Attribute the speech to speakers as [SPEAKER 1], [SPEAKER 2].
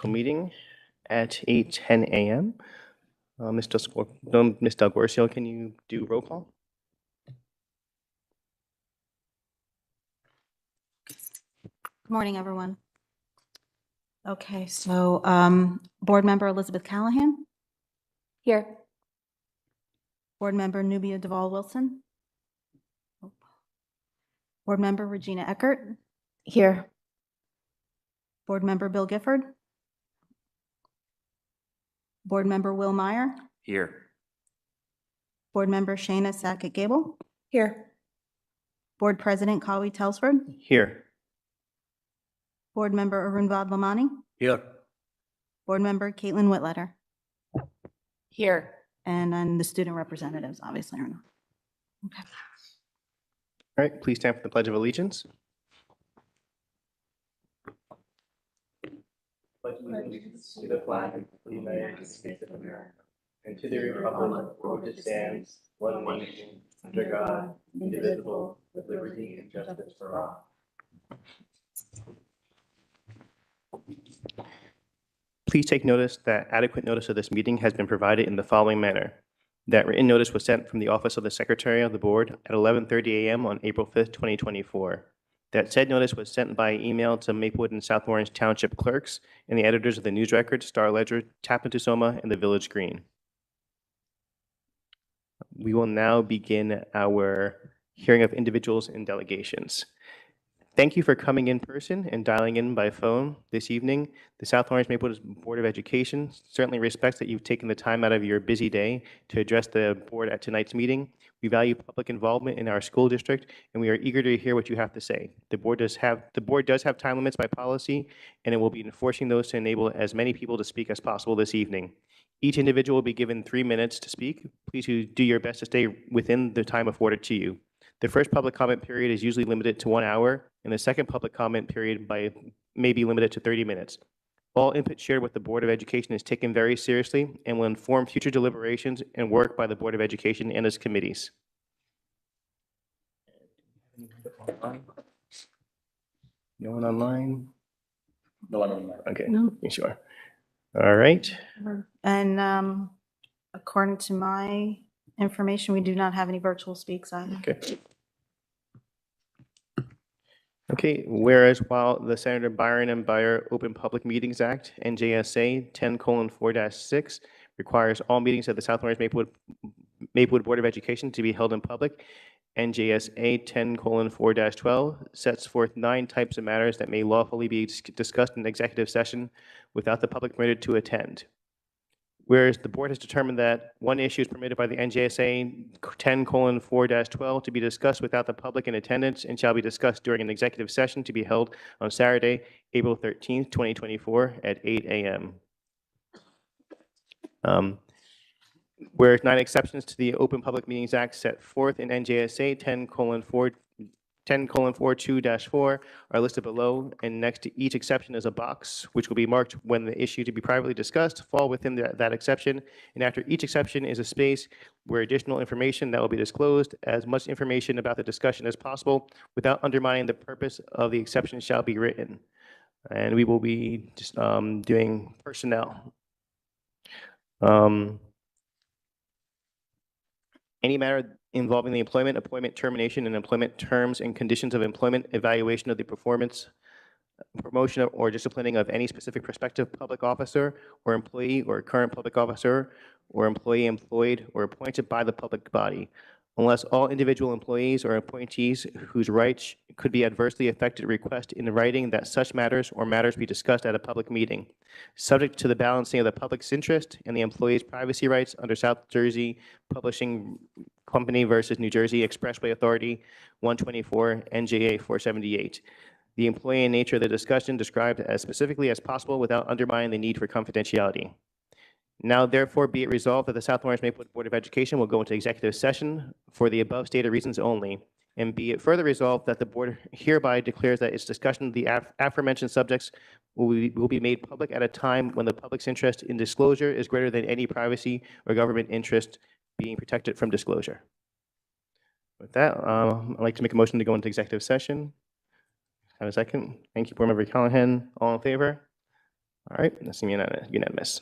[SPEAKER 1] Meeting at 8:10 a.m. Ms. Del Gorcio, can you do roll call?
[SPEAKER 2] Good morning, everyone. Okay, so Board Member Elizabeth Callahan? Here. Board Member Nubia Duvall-Wilson? Board Member Regina Eckert? Here. Board Member Bill Gifford? Board Member Will Meyer?
[SPEAKER 3] Here.
[SPEAKER 2] Board Member Shayna Sackett-Gable? Here. Board President Kawi Telsford?
[SPEAKER 1] Here.
[SPEAKER 2] Board Member Arun Vadlamani?
[SPEAKER 3] Here.
[SPEAKER 2] Board Member Caitlin Whitletter?
[SPEAKER 4] Here.
[SPEAKER 2] And then the student representatives, obviously, are not. Okay.
[SPEAKER 1] All right, please stand for the Pledge of Allegiance. Pledge allegiance to the flag of the United States of America and to the republic for which it stands, one nation, under God, indivisible, with liberty and justice for all. Please take notice that adequate notice of this meeting has been provided in the following manner. That written notice was sent from the Office of the Secretary of the Board at 11:30 a.m. on April 5th, 2024. That said notice was sent by email to Maplewood and South Orange Township clerks and the editors of the News Record, Star Ledger, Tappan Soma, and the Village Green. We will now begin our hearing of individuals and delegations. Thank you for coming in person and dialing in by phone this evening. The South Orange Maplewood Board of Education certainly respects that you've taken the time out of your busy day to address the board at tonight's meeting. We value public involvement in our school district, and we are eager to hear what you have to say. The board does have time limits by policy, and it will be enforcing those to enable as many people to speak as possible this evening. Each individual will be given 3 minutes to speak. Please do your best to stay within the time afforded to you. The first public comment period is usually limited to 1 hour, and the second public comment period may be limited to 30 minutes. All input shared with the Board of Education is taken very seriously and will inform future deliberations and work by the Board of Education and its committees. No one online?
[SPEAKER 3] No one online.
[SPEAKER 1] Okay,
[SPEAKER 2] No.
[SPEAKER 1] sure. All right.
[SPEAKER 2] And according to my information, we do not have any virtual speaks either.
[SPEAKER 1] Okay. Okay, whereas while the Senator Byron and Beyer Open Public Meetings Act, NJSA 10:4-6, requires all meetings of the South Orange Maplewood Board of Education to be held in public, NJSA 10:4-12 sets forth 9 types of matters that may lawfully be discussed in executive session without the public permitted to attend. Whereas the board has determined that one issue is permitted by the NJSA 10:4-12 to be discussed without the public in attendance and shall be discussed during an executive session to be held on Saturday, April 13th, 2024 at 8 a.m. Whereas 9 exceptions to the Open Public Meetings Act set forth in NJSA 10:42-4 are listed below, and next to each exception is a box, which will be marked when the issue to be privately discussed fall within that exception, and after each exception is a space where additional information that will be disclosed, as much information about the discussion as possible, without undermining the purpose of the exception shall be written. And we will be just doing personnel. Any matter involving the employment, appointment, termination, and employment terms and conditions of employment, evaluation of the performance, promotion, or disciplining of any specific prospective public officer or employee or current public officer or employee employed or appointed by the public body, unless all individual employees or appointees whose rights could be adversely affected request in writing that such matters or matters be discussed at a public meeting, subject to the balancing of the public's interest and the employee's privacy rights under South Jersey Publishing Company versus New Jersey Expressway Authority 124 NJA 478. The employee and nature of the discussion described as specifically as possible without undermining the need for confidentiality. Now, therefore, be it resolved that the South Orange Maplewood Board of Education will go into executive session for the above stated reasons only, and be it further resolved that the board hereby declares that its discussion of the aforementioned subjects will be made public at a time when the public's interest in disclosure is greater than any privacy or government interest being protected from disclosure. With that, I'd like to make a motion to go into executive session. Have a second. Thank you, Board Member Callahan. All in favor? All right, that seems unanimous.